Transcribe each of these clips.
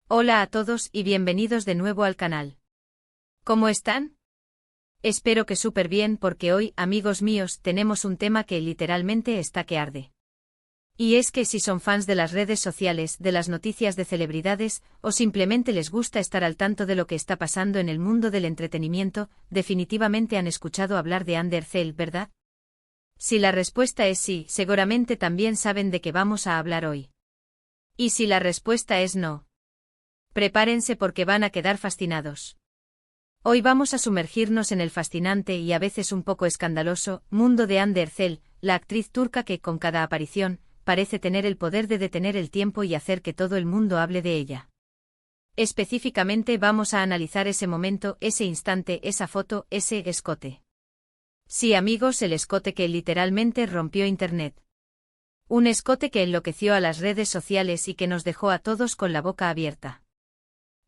Hola a todos y bienvenidos de nuevo al canal. ¿Cómo están? Espero que súper bien porque hoy, amigos míos, tenemos un tema que literalmente está que arde. Y es que si son fans de las redes sociales, de las noticias de celebridades, o simplemente les gusta estar al tanto de lo que está pasando en el mundo del entretenimiento, definitivamente han escuchado hablar de Ander Zell, ¿verdad? Si la respuesta es sí, seguramente también saben de qué vamos a hablar hoy. Y si la respuesta es no, prepárense porque van a quedar fascinados. Hoy vamos a sumergirnos en el fascinante y a veces un poco escandaloso mundo de Ander Zell, la actriz turca que, con cada aparición, parece tener el poder de detener el tiempo y hacer que todo el mundo hable de ella. Específicamente vamos a analizar ese momento, ese instante, esa foto, ese escote. Sí, amigos, el escote que literalmente rompió Internet. Un escote que enloqueció a las redes sociales y que nos dejó a todos con la boca abierta.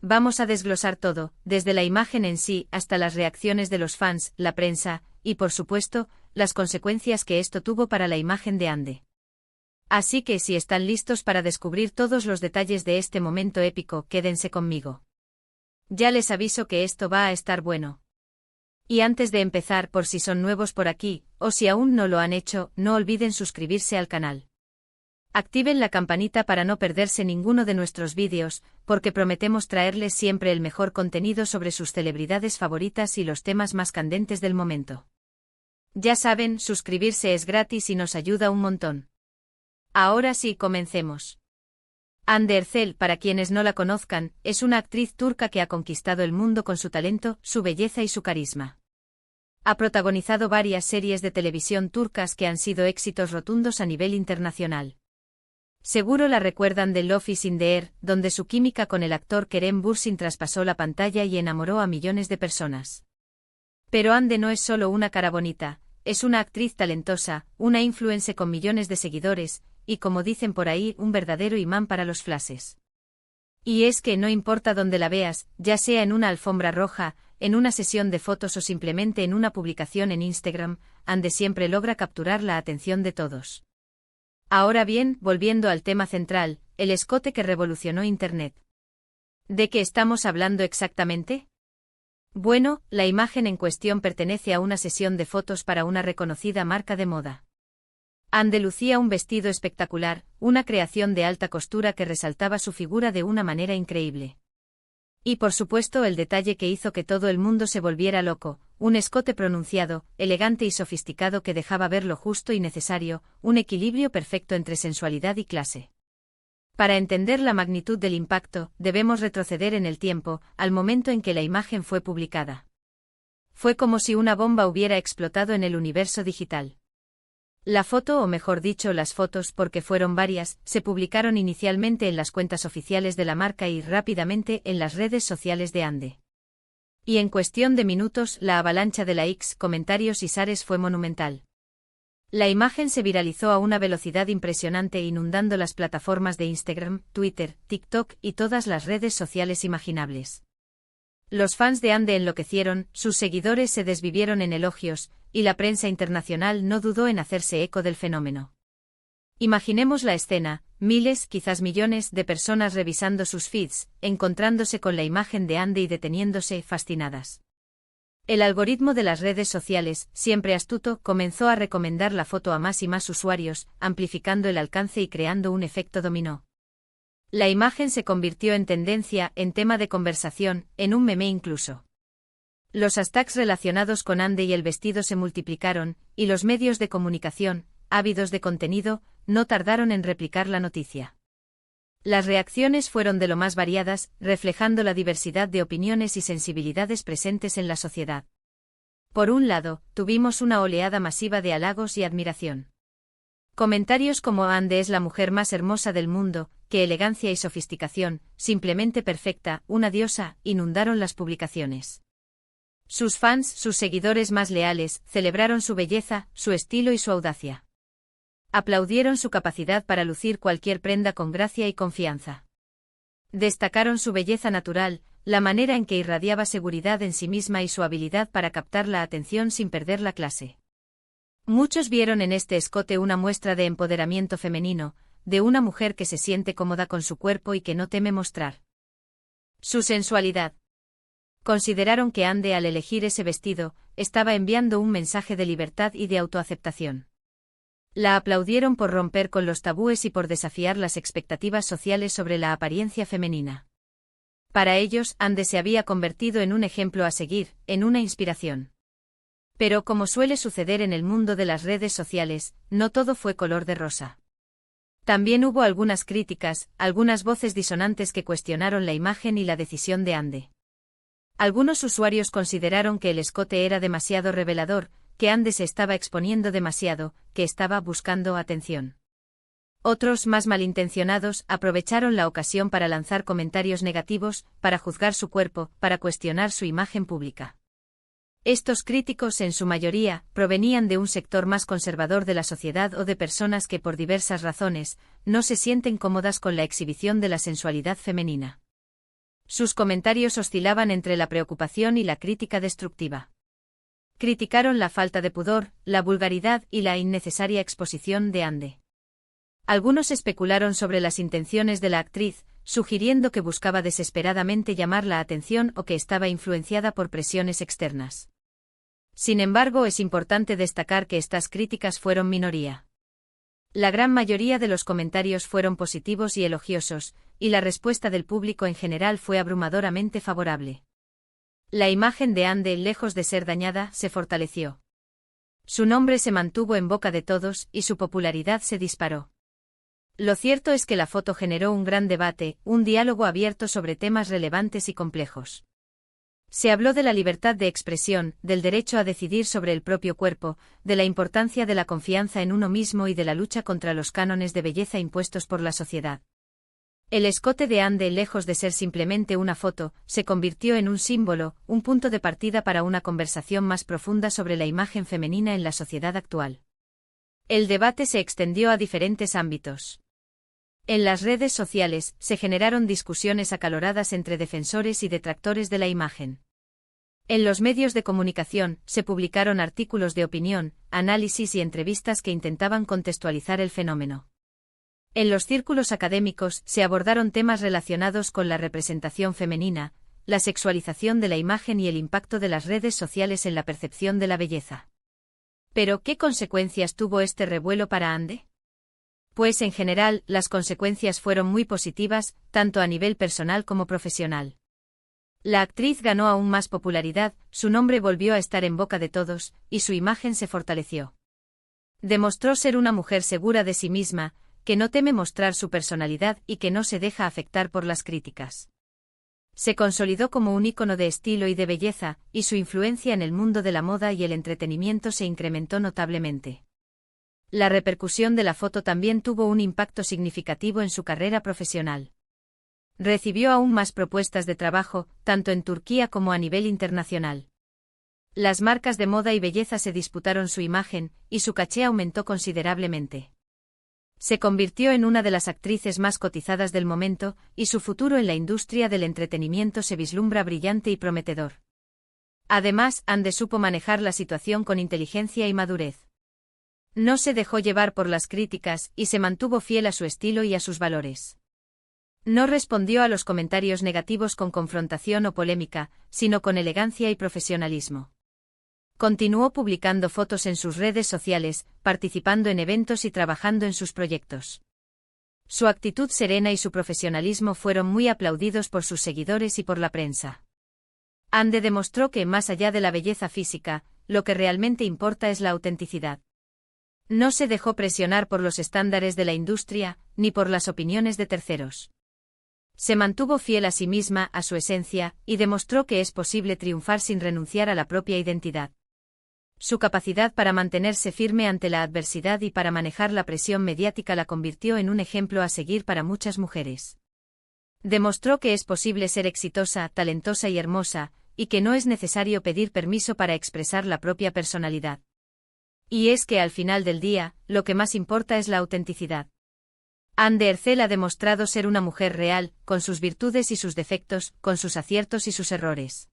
Vamos a desglosar todo, desde la imagen en sí hasta las reacciones de los fans, la prensa, y por supuesto, las consecuencias que esto tuvo para la imagen de Ande. Así que si están listos para descubrir todos los detalles de este momento épico, quédense conmigo. Ya les aviso que esto va a estar bueno. Y antes de empezar, por si son nuevos por aquí, o si aún no lo han hecho, no olviden suscribirse al canal. Activen la campanita para no perderse ninguno de nuestros vídeos, porque prometemos traerles siempre el mejor contenido sobre sus celebridades favoritas y los temas más candentes del momento. Ya saben, suscribirse es gratis y nos ayuda un montón. Ahora sí, comencemos. Ander Zell, para quienes no la conozcan, es una actriz turca que ha conquistado el mundo con su talento, su belleza y su carisma. Ha protagonizado varias series de televisión turcas que han sido éxitos rotundos a nivel internacional. Seguro la recuerdan de Love is in the Air, donde su química con el actor Kerem Bürsin traspasó la pantalla y enamoró a millones de personas. Pero Ande no es solo una cara bonita, es una actriz talentosa, una influencer con millones de seguidores, y como dicen por ahí, un verdadero imán para los flashes. Y es que no importa dónde la veas, ya sea en una alfombra roja, en una sesión de fotos o simplemente en una publicación en Instagram, Ande siempre logra capturar la atención de todos. Ahora bien, volviendo al tema central, el escote que revolucionó Internet. ¿De qué estamos hablando exactamente? Bueno, la imagen en cuestión pertenece a una sesión de fotos para una reconocida marca de moda. Ande lucía un vestido espectacular, una creación de alta costura que resaltaba su figura de una manera increíble. Y por supuesto el detalle que hizo que todo el mundo se volviera loco, un escote pronunciado, elegante y sofisticado que dejaba ver lo justo y necesario, un equilibrio perfecto entre sensualidad y clase. Para entender la magnitud del impacto, debemos retroceder en el tiempo, al momento en que la imagen fue publicada. Fue como si una bomba hubiera explotado en el universo digital. La foto, o mejor dicho las fotos porque fueron varias, se publicaron inicialmente en las cuentas oficiales de la marca y rápidamente en las redes sociales de Ande. Y en cuestión de minutos la avalancha de likes, comentarios y shares fue monumental. La imagen se viralizó a una velocidad impresionante inundando las plataformas de Instagram, Twitter, TikTok y todas las redes sociales imaginables. Los fans de Ande enloquecieron, sus seguidores se desvivieron en elogios, y la prensa internacional no dudó en hacerse eco del fenómeno. Imaginemos la escena, miles, quizás millones, de personas revisando sus feeds, encontrándose con la imagen de Ande y deteniéndose, fascinadas. El algoritmo de las redes sociales, siempre astuto, comenzó a recomendar la foto a más y más usuarios, amplificando el alcance y creando un efecto dominó. La imagen se convirtió en tendencia, en tema de conversación, en un meme incluso. Los hashtags relacionados con Ande y el vestido se multiplicaron, y los medios de comunicación, ávidos de contenido, no tardaron en replicar la noticia. Las reacciones fueron de lo más variadas, reflejando la diversidad de opiniones y sensibilidades presentes en la sociedad. Por un lado, tuvimos una oleada masiva de halagos y admiración. Comentarios como Ande es la mujer más hermosa del mundo, qué elegancia y sofisticación, simplemente perfecta, una diosa, inundaron las publicaciones. Sus fans, sus seguidores más leales, celebraron su belleza, su estilo y su audacia. Aplaudieron su capacidad para lucir cualquier prenda con gracia y confianza. Destacaron su belleza natural, la manera en que irradiaba seguridad en sí misma y su habilidad para captar la atención sin perder la clase. Muchos vieron en este escote una muestra de empoderamiento femenino, de una mujer que se siente cómoda con su cuerpo y que no teme mostrar Su sensualidad. Consideraron que Ande, al elegir ese vestido, estaba enviando un mensaje de libertad y de autoaceptación. La aplaudieron por romper con los tabúes y por desafiar las expectativas sociales sobre la apariencia femenina. Para ellos, Ande se había convertido en un ejemplo a seguir, en una inspiración. Pero como suele suceder en el mundo de las redes sociales, no todo fue color de rosa. También hubo algunas críticas, algunas voces disonantes que cuestionaron la imagen y la decisión de Ande. Algunos usuarios consideraron que el escote era demasiado revelador, que Ande se estaba exponiendo demasiado, que estaba buscando atención. Otros, más malintencionados, aprovecharon la ocasión para lanzar comentarios negativos, para juzgar su cuerpo, para cuestionar su imagen pública. Estos críticos, en su mayoría, provenían de un sector más conservador de la sociedad o de personas que, por diversas razones, no se sienten cómodas con la exhibición de la sensualidad femenina. Sus comentarios oscilaban entre la preocupación y la crítica destructiva. Criticaron la falta de pudor, la vulgaridad y la innecesaria exposición de Ande. Algunos especularon sobre las intenciones de la actriz, sugiriendo que buscaba desesperadamente llamar la atención o que estaba influenciada por presiones externas. Sin embargo, es importante destacar que estas críticas fueron minoría. La gran mayoría de los comentarios fueron positivos y elogiosos, y la respuesta del público en general fue abrumadoramente favorable. La imagen de Ande, lejos de ser dañada, se fortaleció. Su nombre se mantuvo en boca de todos y su popularidad se disparó. Lo cierto es que la foto generó un gran debate, un diálogo abierto sobre temas relevantes y complejos. Se habló de la libertad de expresión, del derecho a decidir sobre el propio cuerpo, de la importancia de la confianza en uno mismo y de la lucha contra los cánones de belleza impuestos por la sociedad. El escote de Ande, lejos de ser simplemente una foto, se convirtió en un símbolo, un punto de partida para una conversación más profunda sobre la imagen femenina en la sociedad actual. El debate se extendió a diferentes ámbitos. En las redes sociales, se generaron discusiones acaloradas entre defensores y detractores de la imagen. En los medios de comunicación, se publicaron artículos de opinión, análisis y entrevistas que intentaban contextualizar el fenómeno. En los círculos académicos, se abordaron temas relacionados con la representación femenina, la sexualización de la imagen y el impacto de las redes sociales en la percepción de la belleza. ¿Pero qué consecuencias tuvo este revuelo para Ande? Pues en general, las consecuencias fueron muy positivas, tanto a nivel personal como profesional. La actriz ganó aún más popularidad, su nombre volvió a estar en boca de todos, y su imagen se fortaleció. Demostró ser una mujer segura de sí misma, que no teme mostrar su personalidad y que no se deja afectar por las críticas. Se consolidó como un ícono de estilo y de belleza, y su influencia en el mundo de la moda y el entretenimiento se incrementó notablemente. La repercusión de la foto también tuvo un impacto significativo en su carrera profesional. Recibió aún más propuestas de trabajo, tanto en Turquía como a nivel internacional. Las marcas de moda y belleza se disputaron su imagen, y su caché aumentó considerablemente. Se convirtió en una de las actrices más cotizadas del momento, y su futuro en la industria del entretenimiento se vislumbra brillante y prometedor. Además, Ande supo manejar la situación con inteligencia y madurez. No se dejó llevar por las críticas y se mantuvo fiel a su estilo y a sus valores. No respondió a los comentarios negativos con confrontación o polémica, sino con elegancia y profesionalismo. Continuó publicando fotos en sus redes sociales, participando en eventos y trabajando en sus proyectos. Su actitud serena y su profesionalismo fueron muy aplaudidos por sus seguidores y por la prensa. Ande demostró que, más allá de la belleza física, lo que realmente importa es la autenticidad. No se dejó presionar por los estándares de la industria, ni por las opiniones de terceros. Se mantuvo fiel a sí misma, a su esencia, y demostró que es posible triunfar sin renunciar a la propia identidad. Su capacidad para mantenerse firme ante la adversidad y para manejar la presión mediática la convirtió en un ejemplo a seguir para muchas mujeres. Demostró que es posible ser exitosa, talentosa y hermosa, y que no es necesario pedir permiso para expresar la propia personalidad. Y es que al final del día, lo que más importa es la autenticidad. Ande Ercel ha demostrado ser una mujer real, con sus virtudes y sus defectos, con sus aciertos y sus errores.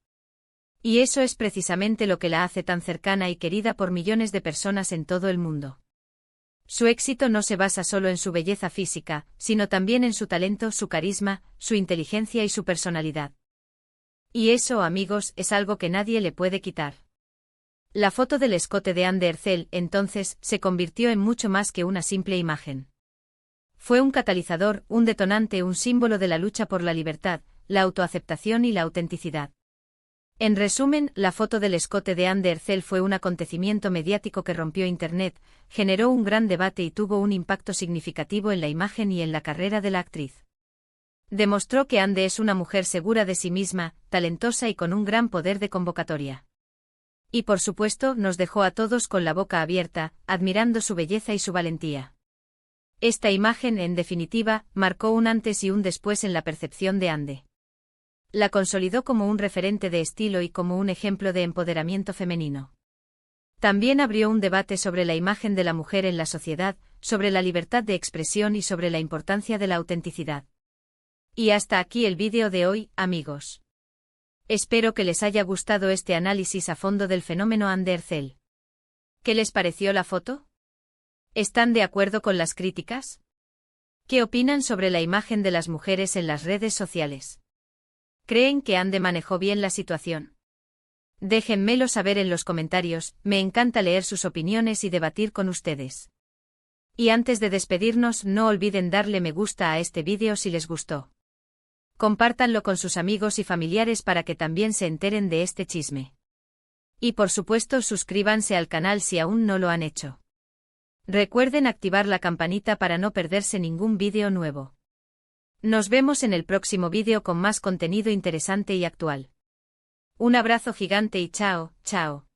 Y eso es precisamente lo que la hace tan cercana y querida por millones de personas en todo el mundo. Su éxito no se basa solo en su belleza física, sino también en su talento, su carisma, su inteligencia y su personalidad. Y eso, amigos, es algo que nadie le puede quitar. La foto del escote de Anne Derzel, entonces, se convirtió en mucho más que una simple imagen. Fue un catalizador, un detonante, un símbolo de la lucha por la libertad, la autoaceptación y la autenticidad. En resumen, la foto del escote de Anne Derzel fue un acontecimiento mediático que rompió Internet, generó un gran debate y tuvo un impacto significativo en la imagen y en la carrera de la actriz. Demostró que Anne es una mujer segura de sí misma, talentosa y con un gran poder de convocatoria. Y por supuesto, nos dejó a todos con la boca abierta, admirando su belleza y su valentía. Esta imagen, en definitiva, marcó un antes y un después en la percepción de Anne. La consolidó como un referente de estilo y como un ejemplo de empoderamiento femenino. También abrió un debate sobre la imagen de la mujer en la sociedad, sobre la libertad de expresión y sobre la importancia de la autenticidad. Y hasta aquí el vídeo de hoy, amigos. Espero que les haya gustado este análisis a fondo del fenómeno Anne Derzel. ¿Qué les pareció la foto? ¿Están de acuerdo con las críticas? ¿Qué opinan sobre la imagen de las mujeres en las redes sociales? ¿Creen que Anne manejó bien la situación? Déjenmelo saber en los comentarios, me encanta leer sus opiniones y debatir con ustedes. Y antes de despedirnos, no olviden darle me gusta a este vídeo si les gustó. Compártanlo con sus amigos y familiares para que también se enteren de este chisme. Y por supuesto suscríbanse al canal si aún no lo han hecho. Recuerden activar la campanita para no perderse ningún vídeo nuevo. Nos vemos en el próximo vídeo con más contenido interesante y actual. Un abrazo gigante y chao, chao.